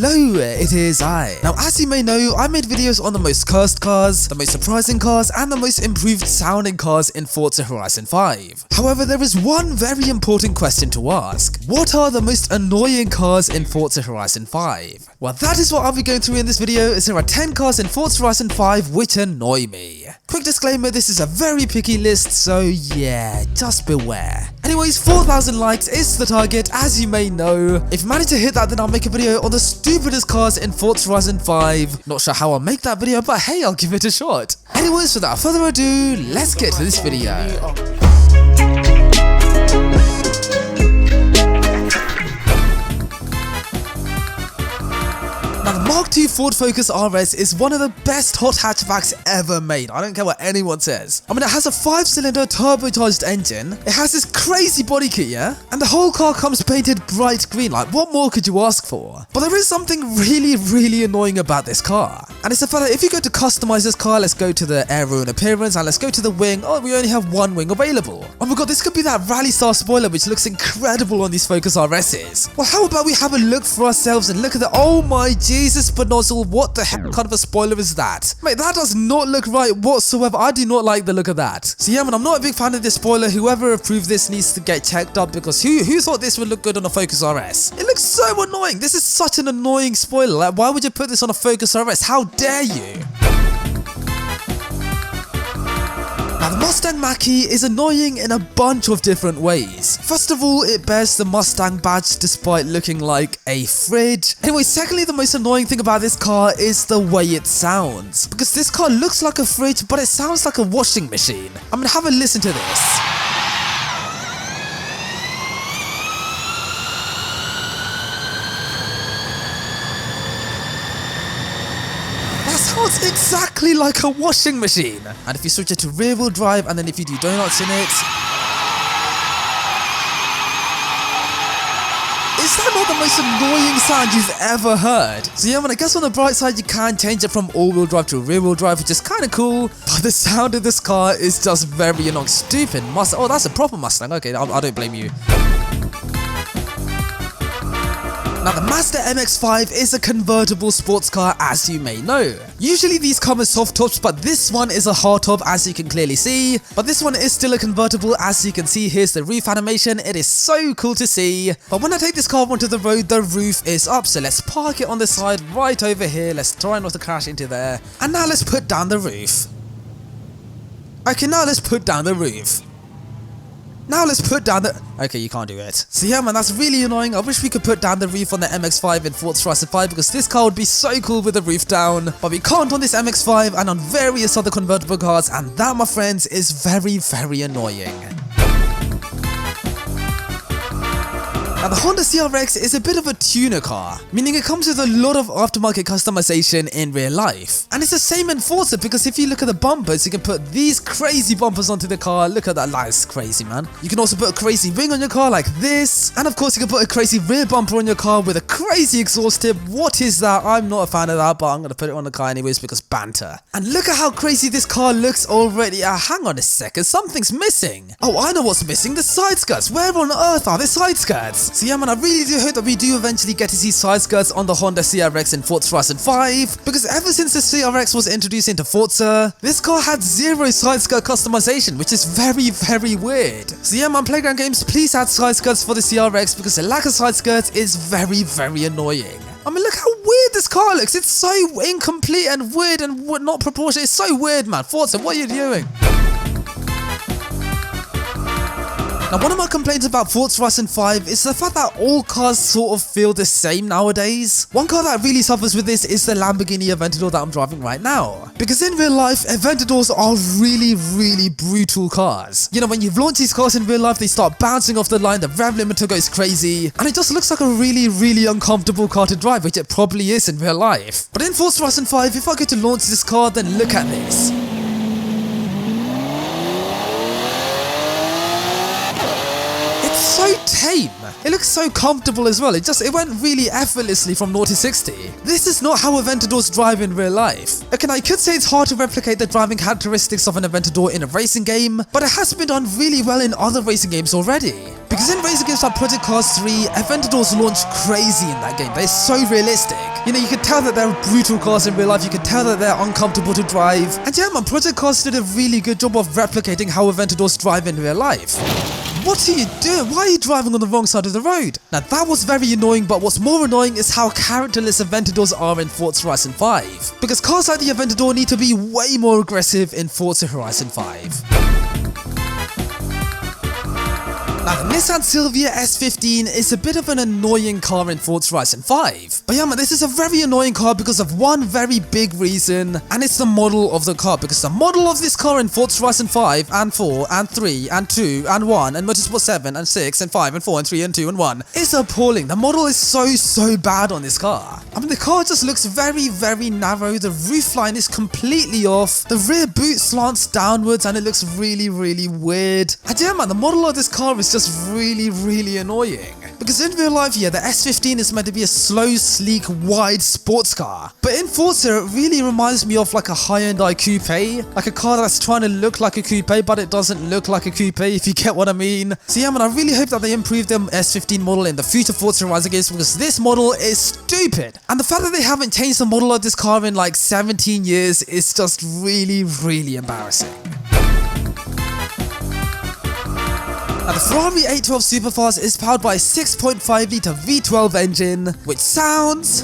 Hello, it is I. Now, as you may know, I made videos on the most cursed cars, the most surprising cars, and the most improved sounding cars in Forza Horizon 5. However, there is one very important question to ask. What are the most annoying cars in Forza Horizon 5? Well, that is what I'll be going through in this video, as there are 10 cars in Forza Horizon 5 which annoy me. Quick disclaimer, this is a very picky list, so yeah, just beware. Anyways, 4,000 likes is the target, as you may know. If you manage to hit that, then I'll make a video on the stupidest cars in Forza Horizon 5. Not sure how I'll make that video, but hey, I'll give it a shot. Anyways, without further ado, let's get to this video. Now, the Mark II Ford Focus RS is one of the best hot hatchbacks ever made. I don't care what anyone says. I mean, it has a 5-cylinder turbocharged engine, it has this crazy body kit, yeah? And the whole car comes painted bright green, like what more could you ask for? But there is something really annoying about this car. And it's the fact that if you go to customize this car, let's go to the aero and appearance, and let's go to the wing, oh, we only have one wing available. Oh my god, this could be that Rally Star spoiler which looks incredible on these Focus RSs. Well, how about we have a look for ourselves and look at the, oh my Jesus, but nozzle, what the heck kind of a spoiler is that? Mate, that does not look right whatsoever. I do not like the look of that. So yeah, man, I'm not a big fan of this spoiler. Whoever approved this needs to get checked up, because who thought this would look good on a Focus RS? It looks so annoying. This is such an annoying spoiler. Like, why would you put this on a Focus RS? How dare you? Now, the Mustang Mach-E is annoying in a bunch of different ways. First of all, it bears the Mustang badge despite looking like a fridge. Anyway, secondly, the most annoying thing about this car is the way it sounds. Because this car looks like a fridge, but it sounds like a washing machine. I mean, have a listen to this. Sounds exactly like a washing machine. And if you switch it to rear wheel drive, and then if you do donuts in it, is that not the most annoying sound you've ever heard? So yeah, man, I guess on the bright side, you can change it from all-wheel drive to rear-wheel drive, which is kind of cool. But the sound of this car is just very annoying. Stupid Mustang. Oh, that's a proper Mustang. Okay, I don't blame you. Now, the Mazda MX5 is a convertible sports car, as you may know. Usually these come as soft tops, but this one is a hard top, as you can clearly see. But this one is still a convertible, as you can see. Here's the roof animation. It is so cool to see. But when I take this car onto the road, the roof is up. So let's park it on the side right over here. Let's try not to crash into there. And now let's put down the roof. Okay, now let's put down the roof. Now let's put down the... Okay, you can't do it. So yeah, man, that's really annoying. I wish we could put down the roof on the MX5 in Forza Horizon 5, because this car would be so cool with the roof down. But we can't on this MX5 and on various other convertible cars, and that, my friends, is very annoying. Now, the Honda CRX is a bit of a tuner car, meaning it comes with a lot of aftermarket customization in real life. And it's the same in Forza, because if you look at the bumpers, you can put these crazy bumpers onto the car. Look at that, that's crazy, man. You can also put a crazy ring on your car like this. And of course, you can put a crazy rear bumper on your car with a crazy exhaust tip. What is that? I'm not a fan of that, but I'm going to put it on the car anyways because banter. And look at how crazy this car looks already. Hang on a second, something's missing. Oh, I know what's missing, the side skirts. Where on earth are the side skirts? So yeah, man, I really do hope that we do eventually get to see side skirts on the Honda CRX in Forza Horizon 5, because ever since the CRX was introduced into Forza, this car had zero side skirt customization, which is very weird. So yeah, man, Playground Games, please add side skirts for the CRX, because the lack of side skirts is very annoying. I mean, look how weird this car looks. It's so incomplete and weird and not proportionate. It's so weird, man. Forza, what are you doing? Now, one of my complaints about Forza Horizon 5 is the fact that all cars sort of feel the same nowadays. One car that really suffers with this is the Lamborghini Aventador that I'm driving right now. Because in real life, Aventadors are really brutal cars. You know, when you've launched these cars in real life, they start bouncing off the line, the rev limiter goes crazy, and it just looks like a really uncomfortable car to drive, which it probably is in real life. But in Forza Horizon 5, if I go to launch this car, then look at this. So tame. It looks so comfortable as well. It went really effortlessly from 0 to 60. This is not how Aventadors drive in real life. Okay, now I could say it's hard to replicate the driving characteristics of an Aventador in a racing game, but it has been done really well in other racing games already. Because in racing games like Project Cars 3, Aventadors launch crazy in that game. They're so realistic. You know, you can tell that they're brutal cars in real life, you can tell that they're uncomfortable to drive. And yeah man, Project Cars did a really good job of replicating how Aventadors drive in real life. What are you doing? Why are you driving on the wrong side of the road? Now that was very annoying, but what's more annoying is how characterless Aventadors are in Forza Horizon 5. Because cars like the Aventador need to be way more aggressive in Forza Horizon 5. Now the Nissan Silvia S15 is a bit of an annoying car in Forza Horizon 5. But yeah man, this is a very annoying car because of one very big reason, and it's the model of the car. Because the model of this car in Forza Horizon 5 and 4 and 3 and 2 and 1 and Motorsport 7 and 6 and 5 and 4 and 3 and 2 and 1 is appalling. The model is so bad on this car. I mean, the car just looks very narrow, the roofline is completely off, the rear boot slants downwards and it looks really weird. And yeah man, the model of this car is just really annoying. Because in real life, yeah, the S15 is meant to be a slow, sleek, wide sports car. But in Forza, it really reminds me of like a high-end coupe. Like a car that's trying to look like a coupe, but it doesn't look like a coupe, if you get what I mean. So yeah man, I really hope that they improve the S15 model in the future Forza Horizon games, because this model is stupid. And the fact that they haven't changed the model of this car in like 17 years is just really embarrassing. Now the Ferrari 812 Superfast is powered by a 6.5 litre V12 engine, which sounds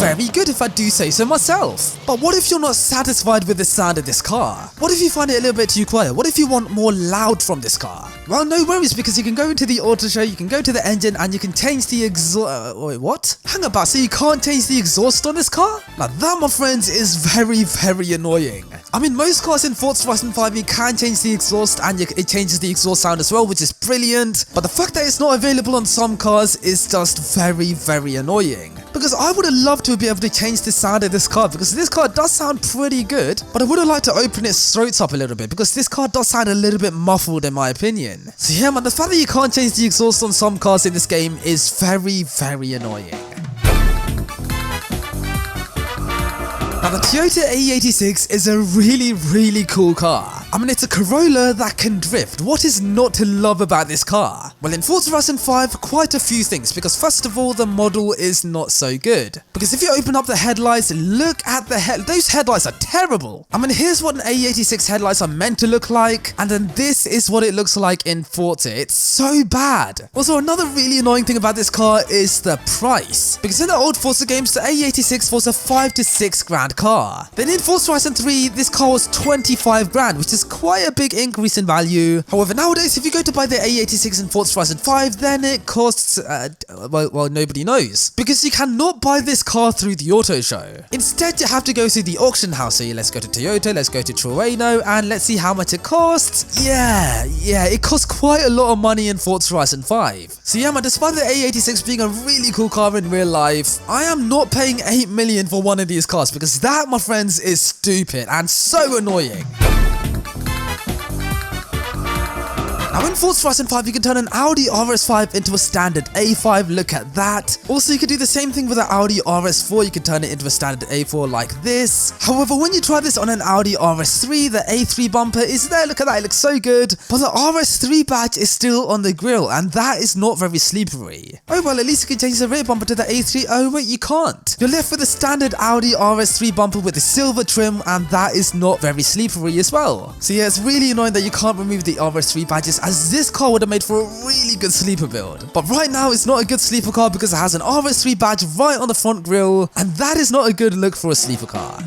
very good if I do say so myself. But what if you're not satisfied with the sound of this car? What if you find it a little bit too quiet? What if you want more loud from this car? Well, no worries, because you can go into the auto show, you can go to the engine and you can change the exhaust. Wait, what? Hang about, so you can't change the exhaust on this car? Now that, my friends, is very annoying. I mean, most cars in Forza Horizon 5 you can change the exhaust and it changes the exhaust sound as well, which is brilliant. But the fact that it's not available on some cars is just very annoying. Because I would have loved to be able to change the sound of this car, because this car does sound pretty good, but I would have liked to open its throats up a little bit, because this car does sound a little bit muffled in my opinion. So yeah man, the fact that you can't change the exhaust on some cars in this game is very annoying. Now the Toyota AE86 is a really cool car. I mean, it's a Corolla that can drift. What is not to love about this car? Well, in Forza Horizon 5, quite a few things, because first of all, the model is not so good. Because if you open up the headlights, look at the those headlights are terrible. I mean, here's what an AE86 headlights are meant to look like, and then this is what it looks like in Forza. It's so bad. Also, another really annoying thing about this car is the price. Because in the old Forza games, the AE86 was a 5 to 6 grand car. Then in Forza Horizon 3, this car was 25 grand, which is quite a big increase in value. However, nowadays, if you go to buy the AE86 in Forza Horizon 5, then it costs, well, nobody knows. Because you cannot buy this car through the auto show. Instead, you have to go through the auction house. So let's go to Toyota, let's go to Trueno, and let's see how much it costs. Yeah, it costs quite a lot of money in Forza Horizon 5. So yeah man, despite the AE86 being a really cool car in real life, I am not paying 8 million for one of these cars, because that, my friends, is stupid and so annoying. Now in Forza Horizon 5 you can turn an Audi RS5 into a standard A5, look at that. Also you can do the same thing with an Audi RS4, you can turn it into a standard A4 like this. However, when you try this on an Audi RS3, the A3 bumper is there, look at that, it looks so good. But the RS3 badge is still on the grille, and that is not very sleepery. Oh well, at least you can change the rear bumper to the A3, oh wait, you can't. You're left with a standard Audi RS3 bumper with the silver trim, and that is not very sleepery as well. So yeah, it's really annoying that you can't remove the RS3 badges, as this car would have made for a really good sleeper build. But right now it's not a good sleeper car because it has an RS3 badge right on the front grille, and that is not a good look for a sleeper car.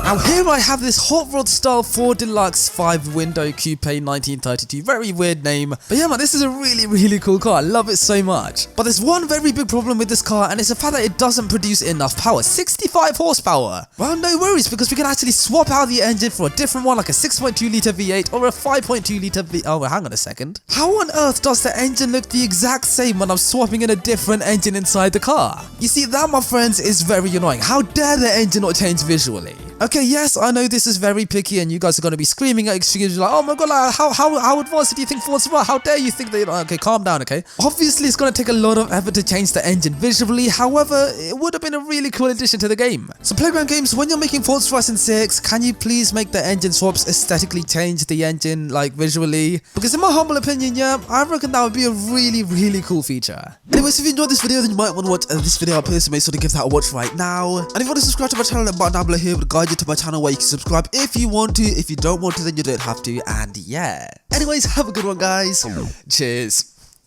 Now here I have this hot rod style Ford Deluxe 5 window coupe 1932, very weird name, but yeah man, this is a really cool car, I love it so much. But there's one very big problem with this car, and it's the fact that it doesn't produce enough power, 65 horsepower. Well, no worries, because we can actually swap out the engine for a different one, like a 6.2 litre V8 or a 5.2 litre V8. Oh, well, hang on a second. How on earth does the engine look the exact same when I'm swapping in a different engine inside the car? You see, that, my friends, is very annoying. How dare the engine not change visually? Okay, yes, I know this is very picky and you guys are going to be screaming at extremes like, oh my god, like, how advanced do you think Forza are? How dare you think that, okay, calm down, okay? Obviously, it's going to take a lot of effort to change the engine visually, however, it would have been a really cool addition to the game. So Playground Games, when you're making Forza Horizon 6, can you please make the engine swaps aesthetically change the engine, like, visually? Because in my humble opinion, yeah, I reckon that would be a really cool feature. Anyways, if you enjoyed this video, then you might want to watch this video up here, so make sure to give that a watch right now. And if you want to subscribe to my channel, the button down below here will guide you to my channel where you can subscribe if you want to. If you don't want to, then you don't have to, and yeah. Anyways, have a good one, guys. Cheers.